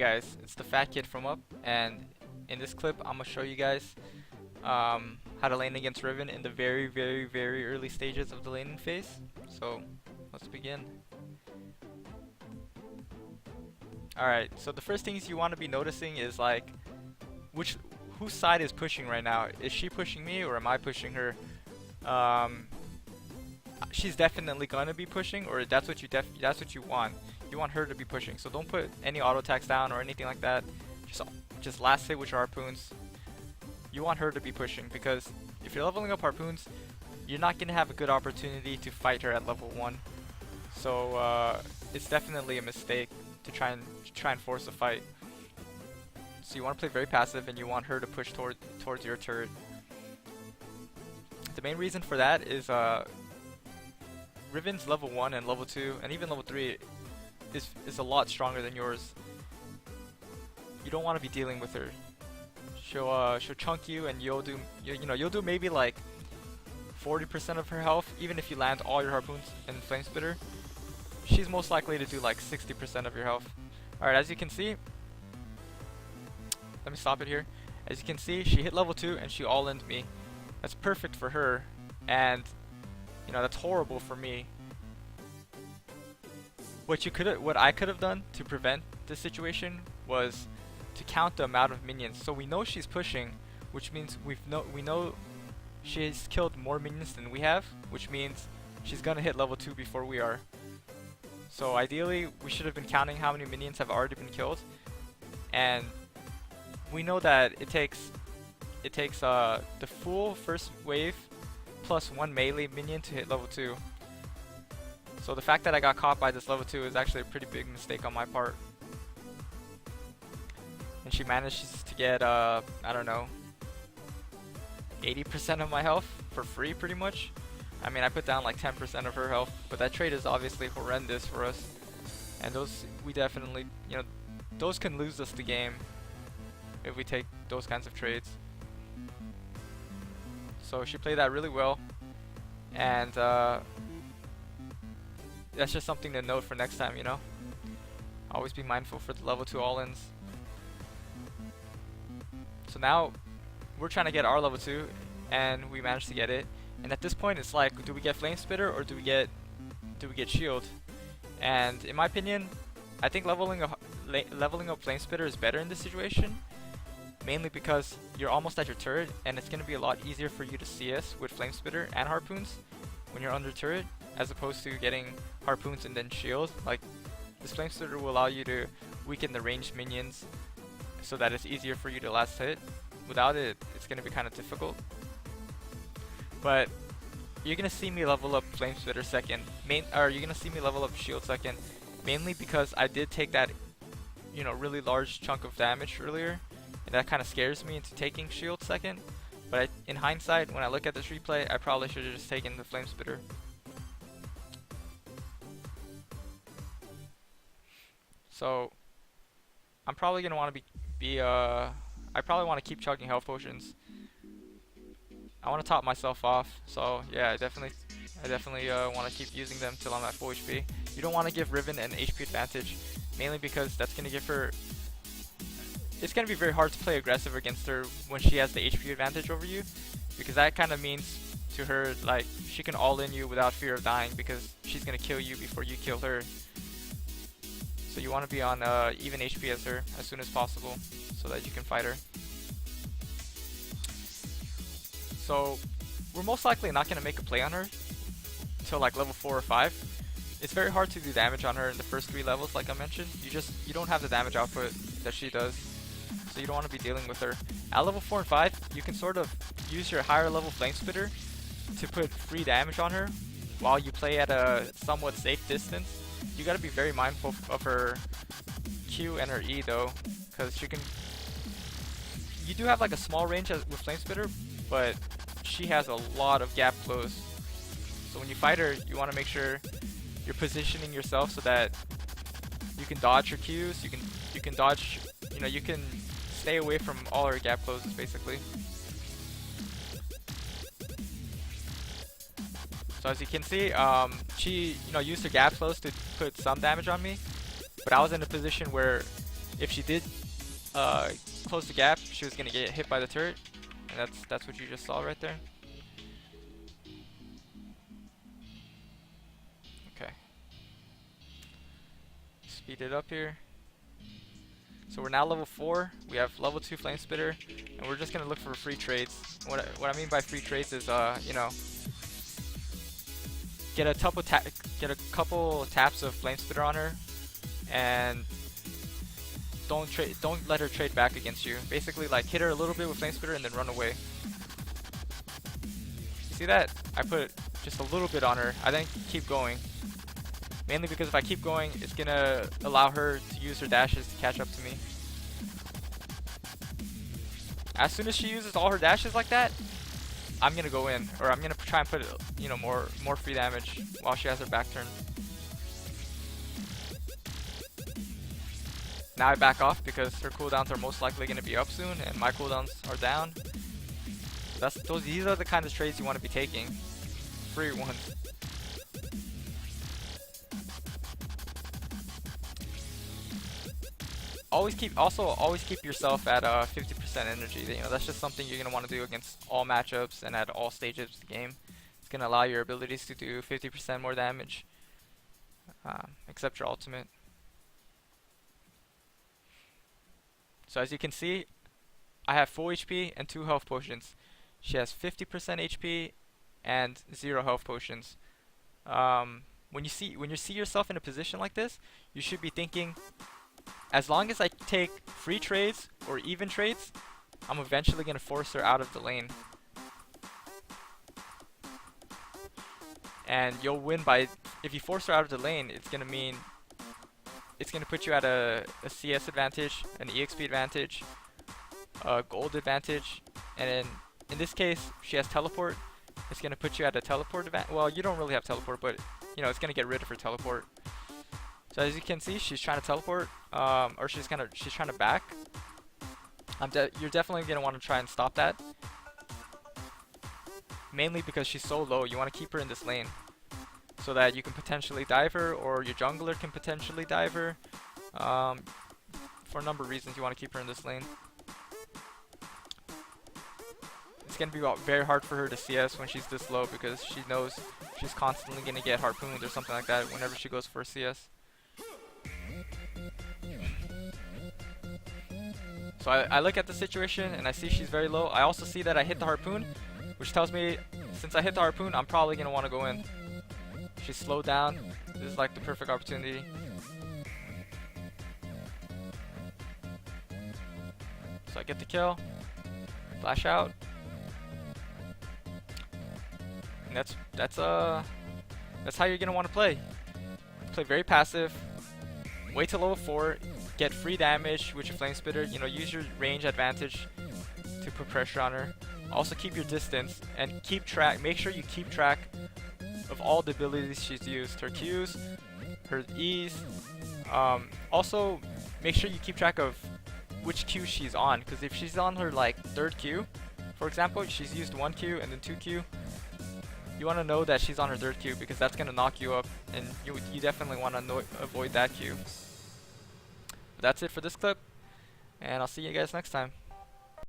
guys, it's the fat kid from Up, and in this clip I'm gonna show you guys how to lane against Riven in the very early stages of the laning phase. So let's begin. Alright, so the first things you want to be noticing is like whose side is pushing right now. Is she pushing me or am I pushing her? She's definitely gonna be pushing, or that's what you want. You want her to be pushing. So don't put any auto attacks down or anything like that. Just last hit with your harpoons. You want her to be pushing, because if you're leveling up harpoons, you're not gonna have a good opportunity to fight her at level 1. So it's definitely a mistake to try and force a fight. So you want to play very passive, and you want her to push towards your turret. The main reason for that is Riven's level 1 and level 2 and even level 3 is a lot stronger than yours. You don't want to be dealing with her. She'll chunk you, and you'll do maybe like 40% of her health, even if you land all your harpoons and flame spitter. She's most likely to do like 60% of your health. Alright, as you can see, let me stop it here. As you can see, she hit level 2 and she all-in'd me. That's perfect for her, and that's horrible for me. What I could have done to prevent this situation was to count the amount of minions. So we know she's pushing, which means we know she's killed more minions than we have, which means she's gonna hit level 2 before we are. So ideally, we should have been counting how many minions have already been killed, and we know that it takes the full first wave plus 1 melee minion to hit level 2. So the fact that I got caught by this level 2 is actually a pretty big mistake on my part. And she manages to get I don't know, 80% of my health for free pretty much. I mean, I put down like 10% of her health, but that trade is obviously horrendous for us. And we definitely, those can lose us the game if we take those kinds of trades. So she played that really well, and that's just something to note for next time, Always be mindful for the level 2 all-ins. So now we're trying to get our level 2, and we managed to get it. And at this point, it's like, do we get flame spitter or do we get shield? And in my opinion, I think leveling up flame spitter is better in this situation, mainly because you're almost at your turret, and it's gonna be a lot easier for you to CS with flame spitter and harpoons when you're under turret, as opposed to getting harpoons and then shield. Like, this flame spitter will allow you to weaken the ranged minions so that it's easier for you to last hit. Without it, it's gonna be kind of difficult. But you're gonna see me level up flame spitter second, you're gonna see me level up shield second, mainly because I did take that really large chunk of damage earlier, and that kind of scares me into taking shield second. But in hindsight, when I look at this replay, I probably should have just taken the flame spitter. So I'm probably gonna want to I probably want to keep chugging health potions. I want to top myself off, so yeah, I definitely want to keep using them till I'm at full HP. You don't want to give Riven an HP advantage, mainly because that's going to give her... It's going to be very hard to play aggressive against her when she has the HP advantage over you, because that kind of means to her, like, she can all-in you without fear of dying, because she's going to kill you before you kill her. So you want to be on even HP as her as soon as possible, so that you can fight her. So we're most likely not going to make a play on her until like level 4 or 5. It's very hard to do damage on her in the first 3 levels, like I mentioned. You don't have the damage output that she does, so you don't want to be dealing with her. At level 4 and 5, you can sort of use your higher level flame spitter to put free damage on her while you play at a somewhat safe distance. You got to be very mindful of her Q and her E though, because you do have like a small range with flame spitter, but she has a lot of gap close. So when you fight her, you want to make sure you're positioning yourself so that you can dodge her Qs, you can dodge, you can stay away from all her gap closes basically. So as you can see, she used her gap close to put some damage on me, but I was in a position where if she did close the gap, she was gonna get hit by the turret, and that's what you just saw right there. Okay. Speed it up here. So we're now level 4. We have level 2 flame spitter, and we're just gonna look for free trades. What I mean by free trades is, you know, get a couple taps of flame spitter on her, and don't let her trade back against you. Basically, like, hit her a little bit with flame spitter and then run away. You see that? I put just a little bit on her. I then keep going. Mainly because if I keep going, it's gonna allow her to use her dashes to catch up to me. As soon as she uses all her dashes like that, I'm gonna go in, or I'm gonna try and put, you know, more free damage while she has her back turn. Now I back off because her cooldowns are most likely gonna be up soon, and my cooldowns are down. These are the kind of trades you want to be taking. Free ones. Always keep yourself at 50% energy. You know, that's just something you're gonna want to do against all matchups and at all stages of the game. It's gonna allow your abilities to do 50% more damage, except your ultimate. So as you can see, I have full HP and 2 health potions. She has 50% HP and 0 health potions. When you see yourself in a position like this, you should be thinking, as long as I take free trades or even trades, I'm eventually going to force her out of the lane. And you'll win by, if you force her out of the lane, it's going to put you at a CS advantage, an EXP advantage, a gold advantage, and in this case, she has teleport. It's going to put you at a teleport advantage. Well, you don't really have teleport, but you know, it's going to get rid of her teleport. So as you can see, she's trying to teleport, or she's trying to back. You're definitely gonna want to try and stop that. Mainly because she's so low, you want to keep her in this lane, so that you can potentially dive her, or your jungler can potentially dive her. For a number of reasons, you want to keep her in this lane. It's gonna be very hard for her to CS when she's this low, because she knows she's constantly gonna get harpooned or something like that whenever she goes for a CS. So I look at the situation and I see she's very low. I also see that I hit the harpoon, which tells me since I hit the harpoon, I'm probably going to want to go in. She's slowed down. This is like the perfect opportunity. So I get the kill, flash out, and that's how you're going to want to play. Play very passive. Wait till level 4. Get free damage with your flame spitter. You know, use your range advantage to put pressure on her. Also keep your distance and keep track. Make sure you keep track of all the abilities she's used. Her Qs, her E's. Also make sure you keep track of which Q she's on, because if she's on her like 3rd Q, for example, she's used 1 Q and then 2 Q. You want to know that she's on her 3rd Q, because that's gonna knock you up, and you definitely want to avoid that Q. That's it for this clip, and I'll see you guys next time.